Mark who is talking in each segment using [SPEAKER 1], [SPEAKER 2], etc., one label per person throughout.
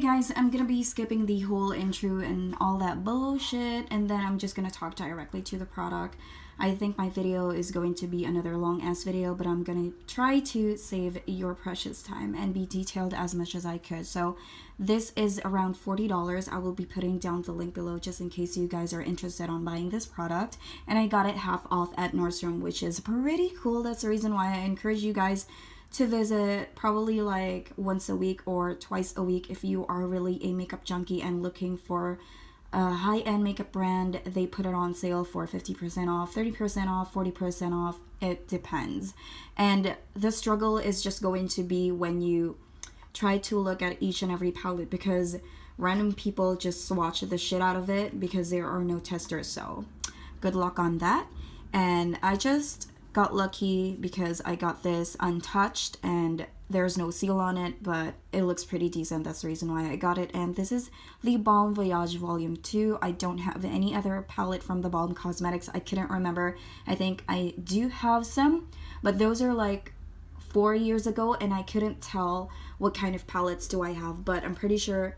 [SPEAKER 1] guys, I'm gonna be skipping the whole intro and all that bullshit, and then I'm just gonna talk directly to the product. I think my video is going to be another long ass video, but I'm gonna try to save your precious time and be detailed as much as I could. So this is around $40. I will be putting down the link below just in case you guys are interested on buying this product. And I got it half off at Nordstrom, which is pretty cool. That's the reason why I encourage you guys to visit probably like once a week or twice a week if you are really a makeup junkie and looking for a high-end makeup brand. They put it on sale for 50% off, 30% off, 40% off. It depends. And the struggle is just going to be when you try to look at each and every palette, because random people just swatch the shit out of it because there are no testers. So good luck on that. And I just got lucky because I got this untouched and there's no seal on it, but it looks pretty decent. That's the reason why I got it. And this is the Balm Voyage Volume 2. I don't have any other palette from the Balm Cosmetics. I couldn't remember. I think I do have some, but those are like 4 years ago and I couldn't tell what kind of palettes do I have, but I'm pretty sure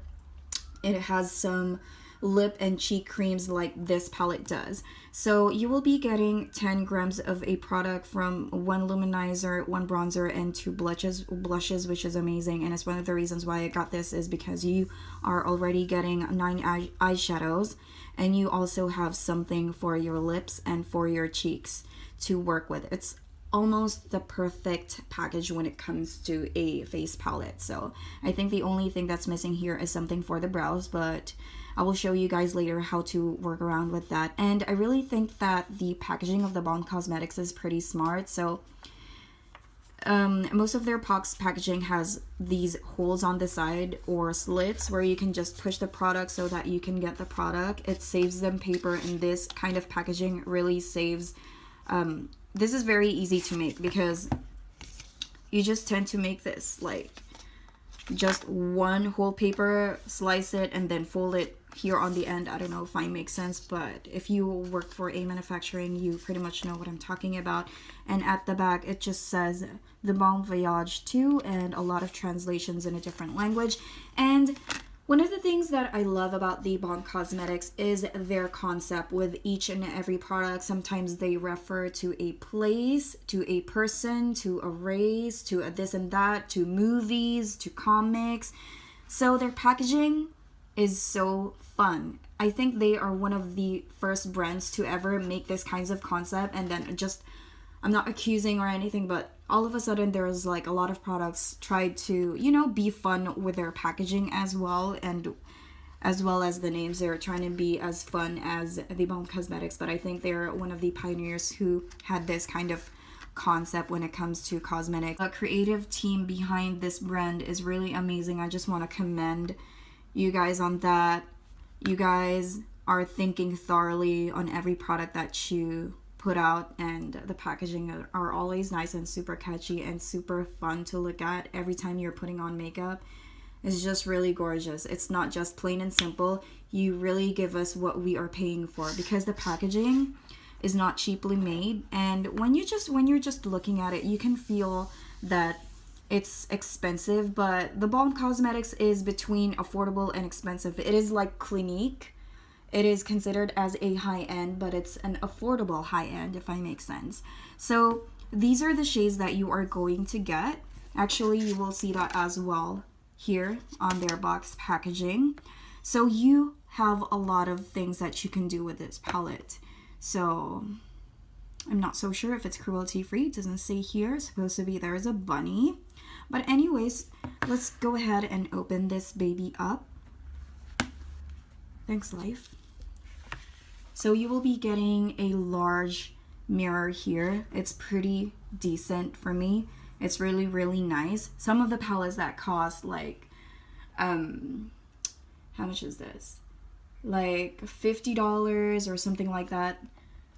[SPEAKER 1] it has some lip and cheek creams like this palette does. So you will be getting 10 grams of a product from 1 luminizer, 1 bronzer, and 2 blushes, which is amazing. And it's one of the reasons why I got this is because you are already getting 9 eyeshadows, and you also have something for your lips and for your cheeks to work with. It's almost the perfect package when it comes to a face palette. So I think the only thing that's missing here is something for the brows, but I will show you guys later how to work around with that. And I really think that the packaging of the Balm Cosmetics is pretty smart. So most of their packaging has these holes on the side or slits where you can just push the product so that you can get the product. It saves them paper, and this kind of packaging really saves. This is very easy to make because you just tend to make this like just one whole paper, slice it, and then fold it here on the end. I don't know if I make sense, but if you work for a manufacturing, you pretty much know what I'm talking about. And at the back, it just says the Balm Voyage 2 and a lot of translations in a different language. And one of the things that I love about the Balm Cosmetics is their concept with each and every product. Sometimes they refer to a place, to a person, to a race, to a this and that, to movies, to comics. So their packaging is so fun. I think they are one of the first brands to ever make this kinds of concept, and then just, I'm not accusing or anything, but all of a sudden there's like a lot of products tried to, you know, be fun with their packaging as well, and as well as the names. They're trying to be as fun as the Balm Cosmetics, but I think they're one of the pioneers who had this kind of concept when it comes to cosmetics. The creative team behind this brand is really amazing. I just want to commend you guys on that. You guys are thinking thoroughly on every product that you put out, and the packaging are always nice and super catchy and super fun to look at every time you're putting on makeup. It's just really gorgeous. It's not just plain and simple. You really give us what we are paying for, because the packaging is not cheaply made, and when you're just looking at it, you can feel that it's expensive, but the Balm Cosmetics is between affordable and expensive. It is like Clinique. It is considered as a high-end, but it's an affordable high-end, if I make sense. So these are the shades that you are going to get. Actually, you will see that as well here on their box packaging. So you have a lot of things that you can do with this palette. So I'm not so sure if it's cruelty-free. It doesn't say here. It's supposed to be there is a bunny. But anyways, let's go ahead and open this baby up. Thanks, life. So you will be getting a large mirror here. It's pretty decent for me. It's really, really nice. Some of the palettes that cost like, how much is this? Like $50 or something like that.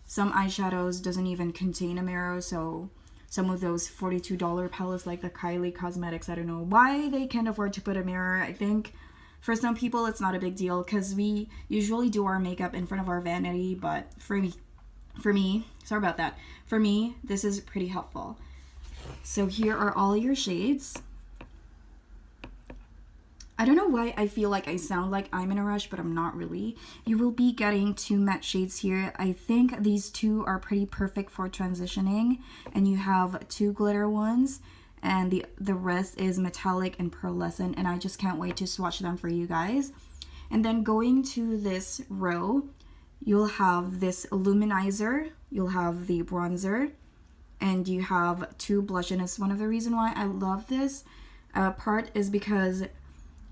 [SPEAKER 1] Some eyeshadows doesn't even contain a mirror, so some of those $42 palettes like the Kylie Cosmetics, I don't know why they can't afford to put a mirror. I think for some people it's not a big deal because we usually do our makeup in front of our vanity, but for me, sorry about that. For me, this is pretty helpful. So here are all your shades. I don't know why I feel like I sound like I'm in a rush, but I'm not really. You will be getting 2 matte shades here. I think these 2 are pretty perfect for transitioning. And you have 2 glitter ones. And the rest is metallic and pearlescent. And I just can't wait to swatch them for you guys. And then going to this row, you'll have this luminizer. You'll have the bronzer. And you have 2 blush. And it's one of the reasons why I love this part is because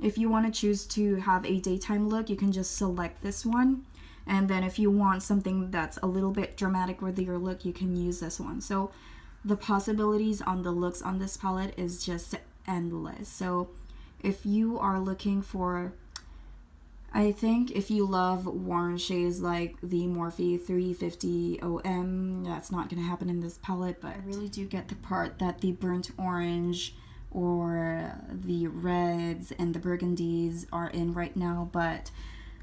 [SPEAKER 1] if you want to choose to have a daytime look, you can just select this one. And then if you want something that's a little bit dramatic with your look, you can use this one. So the possibilities on the looks on this palette is just endless. So if you are looking for, I think if you love warm shades like the Morphe 350 OM, that's not going to happen in this palette, but I really do get the part that the burnt orange or the reds and the burgundies are in right now. But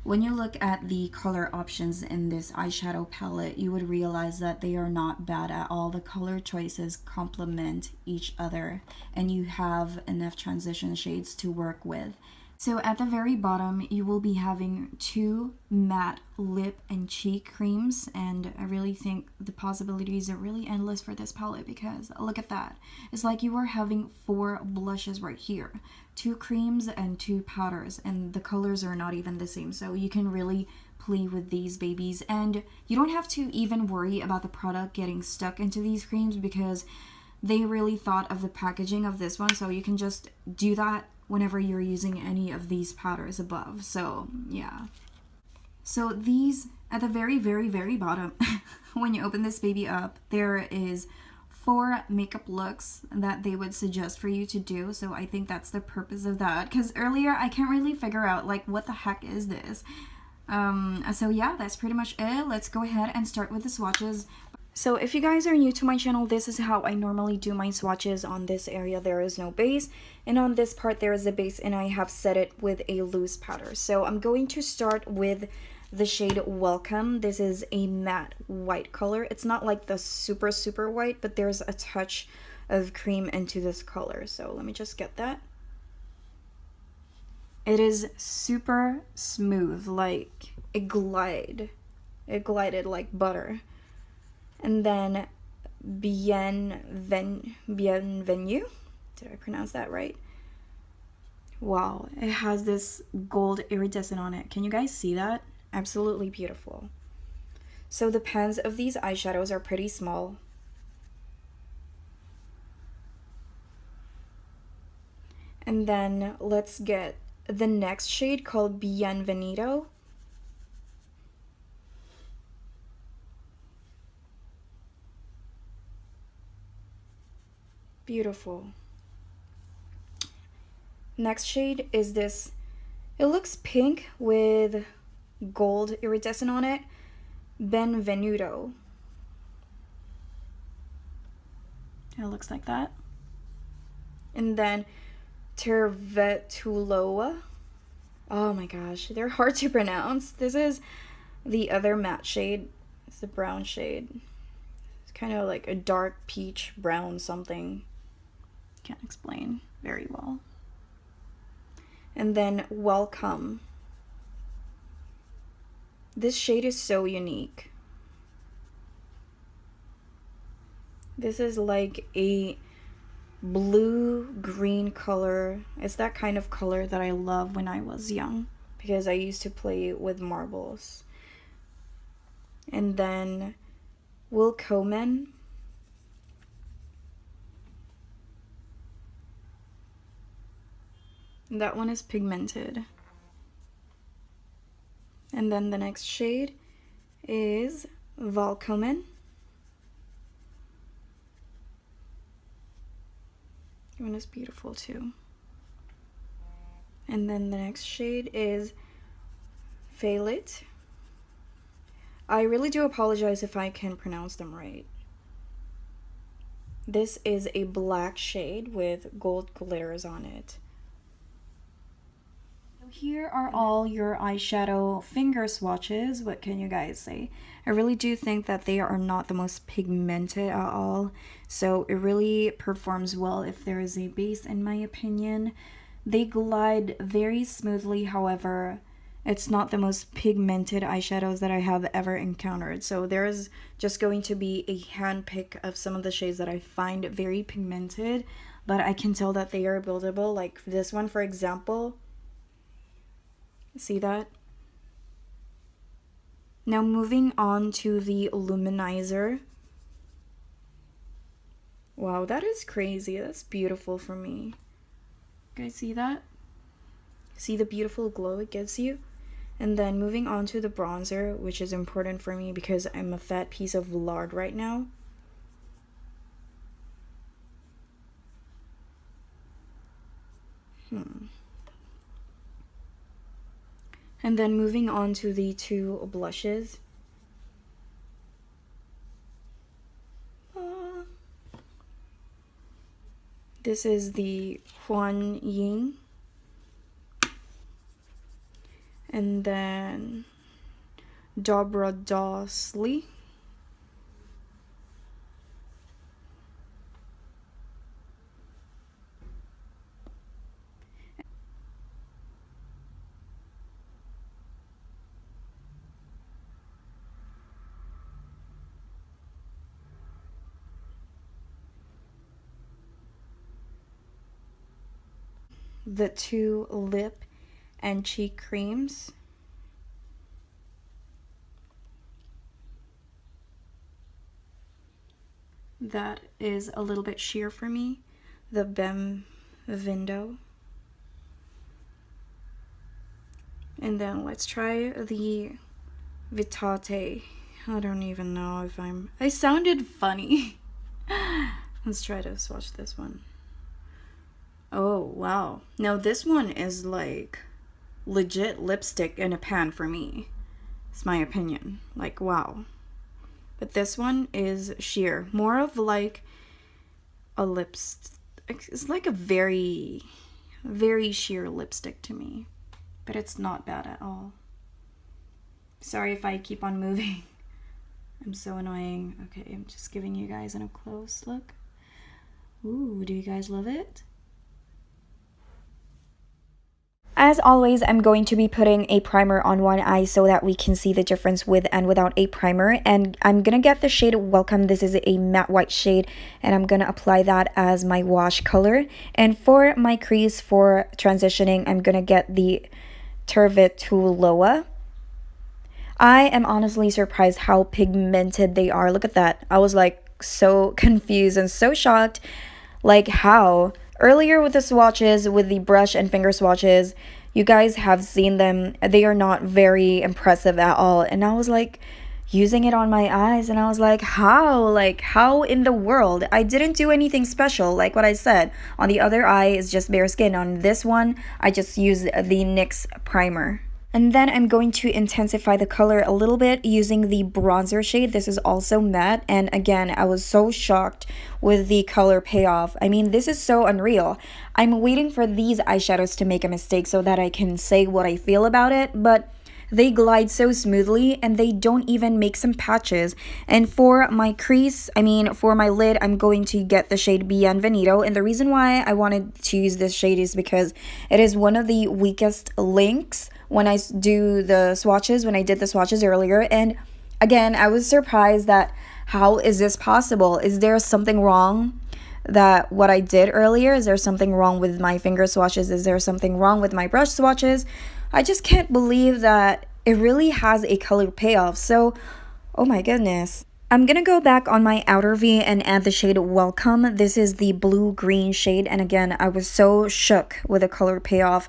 [SPEAKER 1] when you look at the color options in this eyeshadow palette, you would realize that they are not bad at all. The color choices complement each other and you have enough transition shades to work with. So at the very bottom, you will be having 2 matte lip and cheek creams, and I really think the possibilities are really endless for this palette because look at that. It's like you are having 4 blushes right here, 2 creams and 2 powders, and the colors are not even the same. So you can really play with these babies, and you don't have to even worry about the product getting stuck into these creams because they really thought of the packaging of this one, so you can just do that whenever you're using any of these powders above. So yeah, so these at the very bottom when you open this baby up, there is 4 makeup looks that they would suggest for you to do. So I think that's the purpose of that, because earlier I can't really figure out like what the heck is this. So yeah, that's pretty much it. Let's go ahead and start with the swatches. So if you guys are new to my channel, this is how I normally do my swatches. On this area there is no base, and on this part there is a base, and I have set it with a loose powder. So I'm going to start with the shade Welcome. This is a matte white color. It's not like the super white, but there's a touch of cream into this color. So let me just get that. It is super smooth, like it glided like butter. And then Bienvenue. Did I pronounce that right? Wow, it has this gold iridescent on it. Can you guys see that? Absolutely beautiful. So the pans of these eyeshadows are pretty small. And then let's get the next shade called Bienvenido. Beautiful. Next shade is this. It looks pink with gold iridescent on it. Benvenuto. It looks like that. And then Tervetuloa. Oh my gosh, they're hard to pronounce. This is the other matte shade. It's the brown shade. It's kind of like a dark peach brown something. Can't explain very well. And then Welcome. This shade is so unique. This is like a blue-green color. It's that kind of color that I love when I was young because I used to play with marbles. And then Willkommen. That one is pigmented. And then the next shade is Välkommen. That one is beautiful too. And then the next shade is Failit. I really do apologize if I can't pronounce them right. This is a black shade with gold glitters on it. Here are all your eyeshadow finger swatches. What can you guys say? I really do think that they are not the most pigmented at all. So it really performs well if there is a base, in my opinion. They glide very smoothly, however, it's not the most pigmented eyeshadows that I have ever encountered. So there's just going to be a hand pick of some of the shades that I find very pigmented, but I can tell that they are buildable. Like this one, for example. See that? Now moving on to the luminizer. Wow, that is crazy. That's beautiful for me. You guys see that? See the beautiful glow it gives you? And then moving on to the bronzer, which is important for me because I'm a fat piece of lard right now. And then moving on to the two blushes. This is the Huan Ying. And then Dobra Dosli. The two lip and cheek creams. That is a little bit sheer for me. The Balm Voyage. And then let's try the Vitate. I don't even know if I sounded funny. Let's try to swatch this one. Oh, wow. Now this one is like legit lipstick in a pan for me. It's my opinion. Like, wow. But this one is sheer. More of like a lipstick. It's like a very, very sheer lipstick to me. But it's not bad at all. Sorry if I keep on moving. I'm so annoying. Okay, I'm just giving you guys a close look. Ooh, do you guys love it? As always, I'm going to be putting a primer on one eye so that we can see the difference with and without a primer. And I'm going to get the shade Welcome. This is a matte white shade, and I'm going to apply that as my wash color. And for my crease for transitioning, I'm going to get the Turvit Tuloa. I am honestly surprised how pigmented they are. Look at that. I was like so confused and so shocked. Like how? Earlier with the swatches, with the brush and finger swatches, you guys have seen them. They are not very impressive at all. And I was like using it on my eyes and I was like, how? Like how in the world? I didn't do anything special. Like what I said, on the other eye is just bare skin. On this one, I just used the NYX primer. And then I'm going to intensify the color a little bit using the bronzer shade. This is also matte. And again, I was so shocked with the color payoff. I mean, this is so unreal. I'm waiting for these eyeshadows to make a mistake so that I can say what I feel about it. But they glide so smoothly and they don't even make some patches. And for my crease, for my lid, I'm going to get the shade Bienvenido. And the reason why I wanted to use this shade is because it is one of the weakest links when I did the swatches earlier. And again, I was surprised that how is this possible? Is there something wrong that what I did earlier? Is there something wrong with my finger swatches? Is there something wrong with my brush swatches? I just can't believe that it really has a color payoff. So, oh my goodness. I'm gonna go back on my outer V and add the shade Welcome. This is the blue-green shade. And again, I was so shook with the color payoff.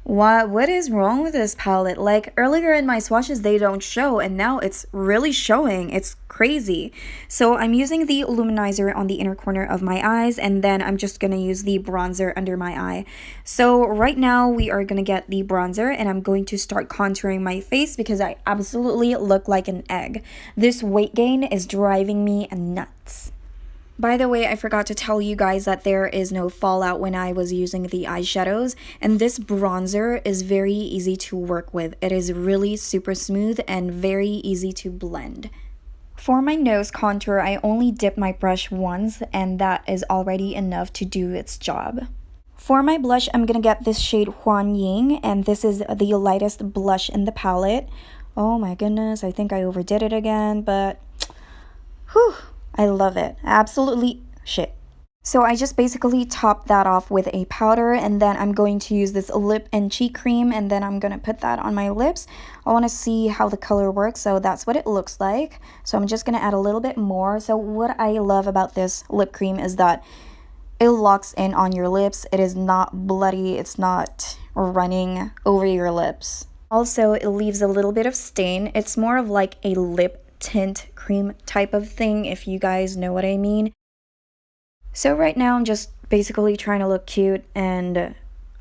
[SPEAKER 1] What is wrong with this palette? Like earlier in my swatches they don't show and now it's really showing. It's crazy. So I'm using the luminizer on the inner corner of my eyes and then I'm just gonna use the bronzer under my eye. So right now we are gonna get the bronzer and I'm going to start contouring my face because I absolutely look like an egg. This weight gain is driving me nuts. By the way, I forgot to tell you guys that there is no fallout when I was using the eyeshadows, and this bronzer is very easy to work with. It is really super smooth and very easy to blend. For my nose contour, I only dip my brush once, and that is already enough to do its job. For my blush, I'm gonna get this shade Huan Ying, and this is the lightest blush in the palette. Oh my goodness, I think I overdid it again, but whew, I love it. Absolutely shit. So I just basically top that off with a powder, and then I'm going to use this lip and cheek cream, and then I'm going to put that on my lips. I want to see how the color works, so that's what it looks like. So I'm just going to add a little bit more. So what I love about this lip cream is that it locks in on your lips. It is not bloody. It's not running over your lips. Also, it leaves a little bit of stain. It's more of like a lip tint cream type of thing, if you guys know what I mean. So right now I'm just basically trying to look cute, and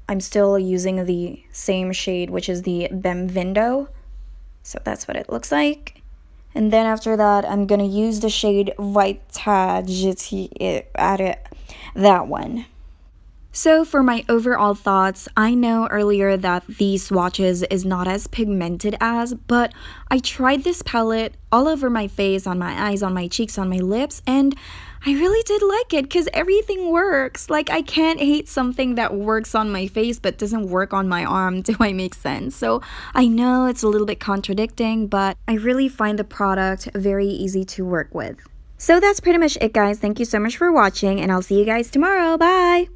[SPEAKER 1] I'm still using the same shade, which is the Balm Voyage. So that's what it looks like. And then after that, I'm gonna use the shade Voyage, that one. So for my overall thoughts, I know earlier that these swatches is not as pigmented as, but I tried this palette all over my face, on my eyes, on my cheeks, on my lips, and I really did like it because everything works. Like, I can't hate something that works on my face but doesn't work on my arm. Do I make sense? So I know it's a little bit contradicting, but I really find the product very easy to work with. So that's pretty much it, guys. Thank you so much for watching, and I'll see you guys tomorrow. Bye!